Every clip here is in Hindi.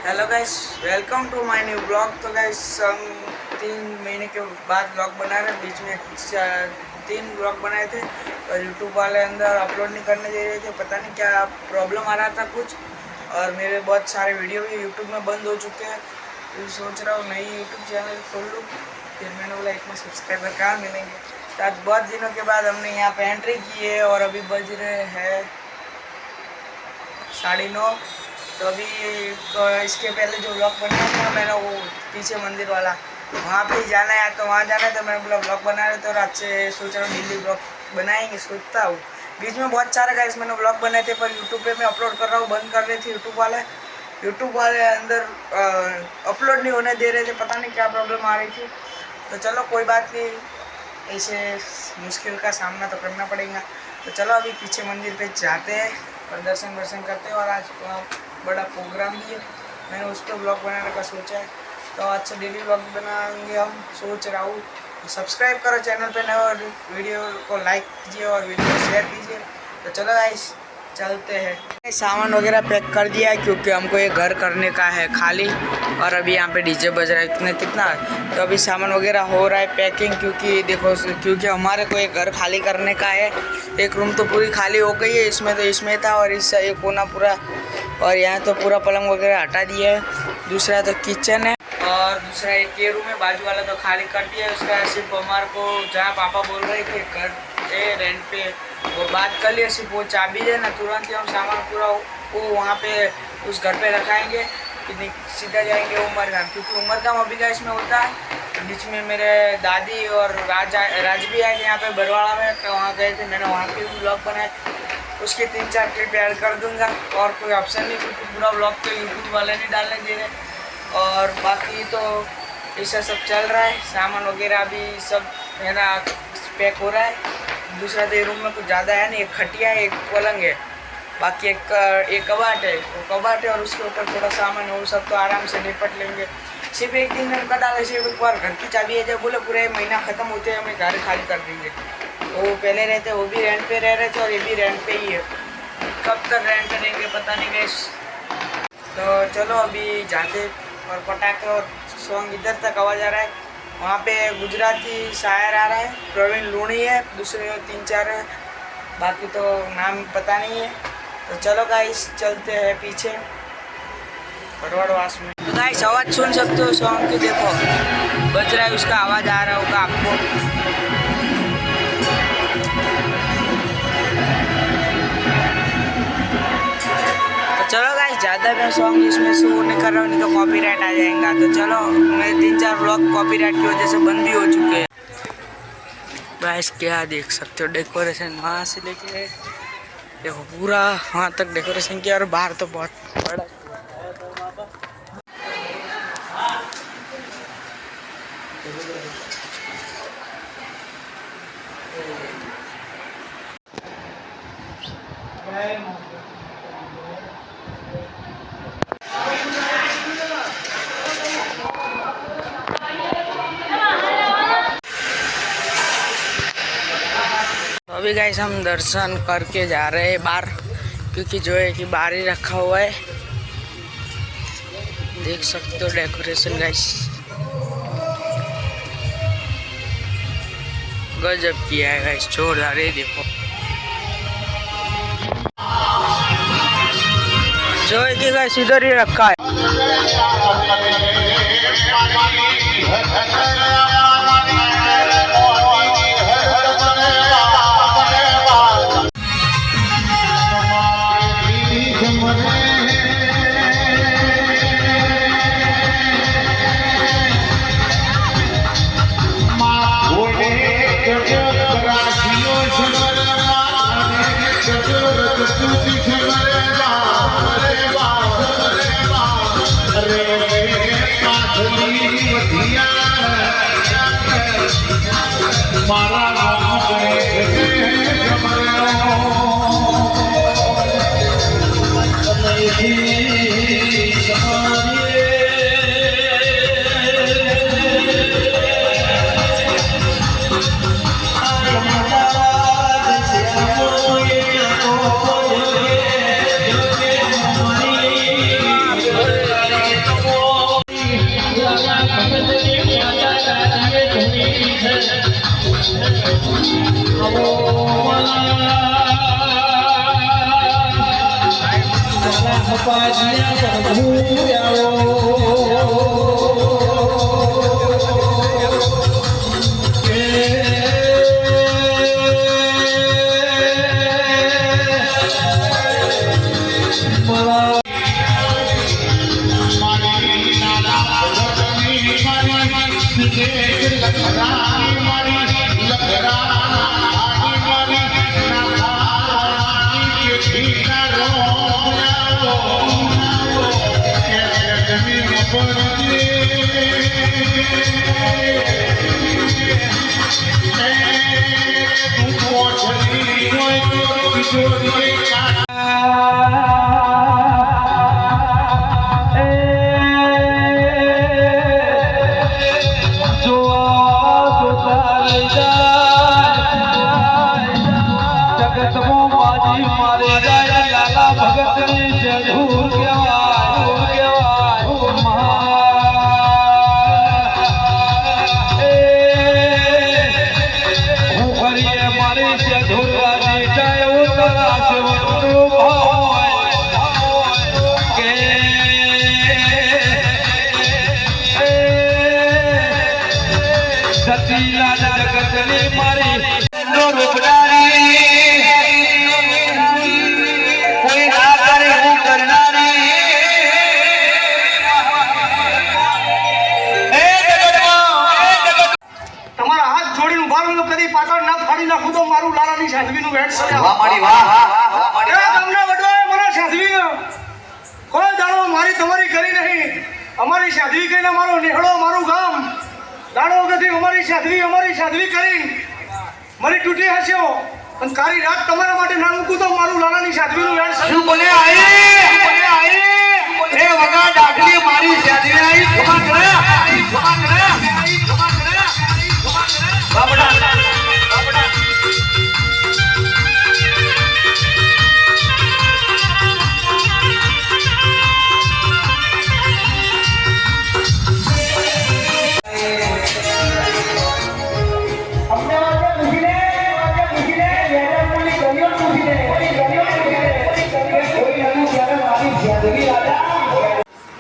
Hello guys, welcome to my new blog. तो गाइस हम 3 महीने के बाद ब्लॉग बना रहे हैं। बीच में 3 ब्लॉग बनाए थे और यूट्यूब वाले अंदर अपलोड नहीं करने दे रहे थे। पता नहीं क्या प्रॉब्लम आ रहा था कुछ, और मेरे बहुत सारे वीडियो भी यूट्यूब में बंद हो चुके हैं। तो सोच रहा हूँ नई यूट्यूब चैनल खोल लूँ। फिर मैंने बोला इतने सब्सक्राइबर कहाँ मिलेंगे। तो आज बहुत दिनों के बाद हमने यहाँ पे एंट्री की है और अभी बज रहे हैं 9:30। तो अभी तो इसके पहले जो ब्लॉग बनाया था मैंने, वो पीछे मंदिर वाला, वहाँ पे ही जाना है। तो वहाँ जाना है, तो मैंने बोला ब्लॉग बना रहे थे और आज से सोच रहा हूँ डेली ब्लॉग बनाएंगे, सोचता हूँ। बीच में बहुत सारे गाइस मैंने ब्लॉग बनाए थे, पर यूट्यूब पे मैं अपलोड कर रहा हूँ, बंद कर रहे थे यूट्यूब वाले अंदर अपलोड नहीं होने दे रहे थे। पता नहीं क्या प्रॉब्लम आ रही थी। तो चलो कोई बात नहीं, ऐसे मुश्किल का सामना तो करना पड़ेगा। तो चलो अभी पीछे मंदिर पे जाते हैं और दर्शन करते हैं। और आज बड़ा प्रोग्राम भी है, मैंने उस पर ब्लॉग बनाने का सोचा है। तो आज से डेली ब्लॉग बनाएंगे हम, सोच रहा हूँ। सब्सक्राइब करो चैनल पे नए, और वीडियो को लाइक कीजिए और वीडियो को शेयर कीजिए। तो चलो गाइस चलते हैं। सामान वगैरह पैक कर दिया है क्योंकि हमको ये घर करने का है खाली। और अभी यहाँ पे डीजे बज रहा है कितना। तो अभी सामान वगैरह हो रहा है पैकिंग, क्योंकि देखो, क्योंकि हमारे को एक घर खाली करने का है। एक रूम तो पूरी खाली हो गई है, इसमें तो इसमें था, और इस एक कोना पूरा, और यहाँ तो पूरा पलंग वगैरह हटा दिया है। दूसरा तो किचन है, और दूसरा एक ये रूम है, बाजू वाला तो खाली कर दिया है। उसका सिर्फ हमारे को जहाँ पापा बोल रहे थे घर रेंट पे, वो बात कर लिए। सिर्फ वो चाबी दे ना, तुरंत ही हम सामान पूरा वो वहाँ पे उस घर पे रखाएंगे, कि सीधा जाएंगे उमरगाम। क्योंकि उमरगाम अभी का इसमें होता है। बीच में मेरे दादी और राज भी आए थे यहाँ पे बरवाड़ा में, तो वहाँ गए थे। मैंने वहाँ पे भी ब्लॉग बनाए, उसके 3-4 क्लिप ऐड कर दूंगा। और कोई ऑप्शन नहीं, क्योंकि पूरा ब्लॉग तो यूट्यूब वाले नहीं डालने दे रहे। और बाकी तो ऐसा सब चल रहा है। सामान वगैरह अभी सब है ना पैक हो रहा है। दूसरा तो ये रूम में कुछ ज़्यादा है नहीं, एक खटिया है, एक पलंग है, बाकी एक कबाट है, वो कबाट है, और उसके ऊपर थोड़ा सामान है। वो सब तो आराम से निपट लेंगे। सिर्फ एक दिन में उनका डाले, सिर्फ एक बार घर की चाबी है। जब बोले पूरे महीना ख़त्म होते हैं हमें घर खाली कर देंगे। वो पहले रहते, वो भी रेंट पे रह रहे थे, और ये भी रेंट पे ही है। कब तक रेंट पे रहेंगे पता नहीं गैस। तो चलो अभी जाते। और पटाखे और सॉन्ग इधर तक आवाज़ आ रहा है। वहाँ पे गुजराती शायर आ रहा है, प्रवीण लूणी है, दूसरे 3-4 है, बाकी तो नाम पता नहीं है। तो चलो गाइस चलते हैं पीछे भरवाड़वास में। तो गाइस आवाज़ सुन सकते हो सॉन्ग की, देखो बज रहा है, उसका आवाज़ आ रहा होगा आपको। तो चलो गाइस, ज़्यादा मैं सॉन्ग इसमें शूट नहीं कर रहा हूँ, नहीं तो कॉपीराइट आ जाएगा। तो चलो, मेरे 3-4 ब्लॉग कॉपीराइट की वजह से बंद भी हो चुके हैं। गाइस क्या देख सकते हो, डेकोरेशन वहाँ से लेके देखो पूरा वहाँ तक डेकोरेशन किया, और बाहर तो बहुत बड़ा। अभी गाइस हम दर्शन करके जा रहे हैं बाहर, क्योंकि जो है कि बाहर ही रखा हुआ है। देख सकते हो डेकोरेशन गाइस, गजब किया है गाइस, जोरदार है। देखो जो है कि गाइस इधर ही रखा है। અમારી સાધવી કહીને મારો નેહળો મારું ગામ દાડો વગરથી અમારી સાધવી કરી મારી તૂટી હસ્યો અને કારી રાત તમારા માટે ના મૂકું તો મારું લાલાની સાધવીનું વેણ શું બોલે આઈ એ વગા ડાકલી મારી સાધવી આઈ ખમા કરે બાબડા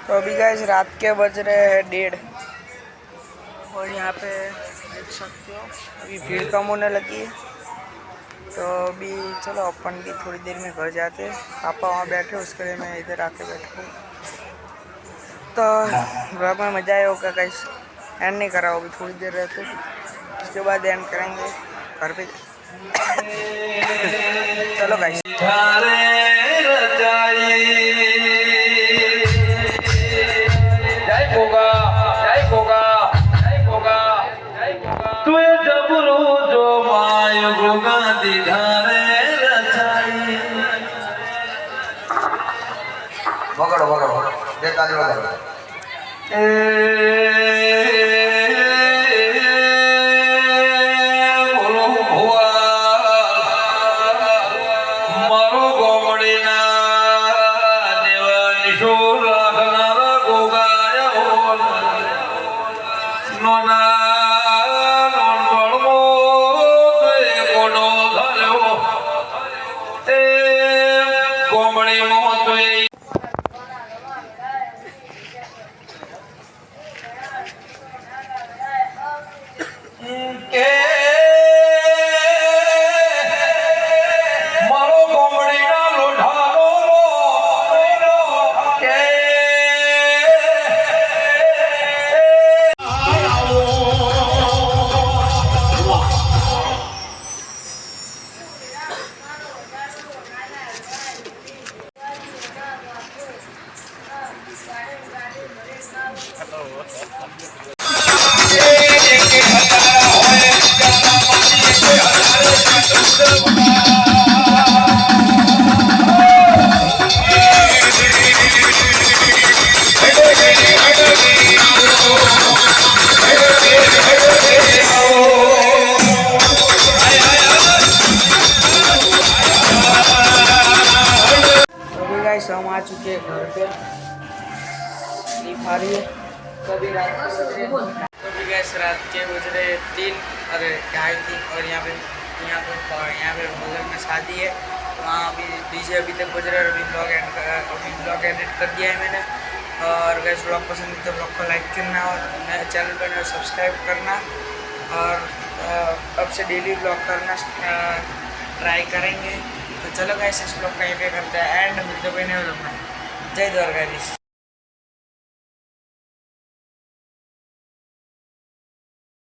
तो अभी गाइस रात के बज रहे हैं 1:30 और यहाँ पे देख सकते हो अभी भीड़ कम होने लगी है। तो अभी चलो अपन भी थोड़ी देर में घर जाते हैं। पापा वहाँ बैठे उसके लिए मैं इधर आके बैठा हूँ। तो ब्लॉग में मज़ा आया होगा गाइस। एंड नहीं करा अभी थोड़ी देर रहते उसके बाद एंड करेंगे घर पे। चलो गाइस વગાડો વગાડો બે તાલી વગાડો મારો ગોમડીના દેવાની શોર રાખનારા ગોગાયા નોના નોનપણમો તે કોડો ધર્યો તે ગોમડીમાં તો हम आ चुके हैं घर पे। नींद आ रही है। कभी रात के बज रहे 3 अरे 2:30 और यहाँ पे बगल में शादी है। वहाँ अभी डीजे अभी तक बज रहा है। अभी ब्लॉग एडिट कर दिया है मैंने। और गैस ब्लॉग पसंद है तो ब्लॉग को लाइक करना और नए चैनल पर नए सब्सक्राइब करना और अब से डेली ब्लॉग करना ट्राई करेंगे। तो चलो गैस इस ब्लॉग का यहीं पे करते हैं एंड मिलते हुए नए ब्लॉग में। जय द्वारकाधीश।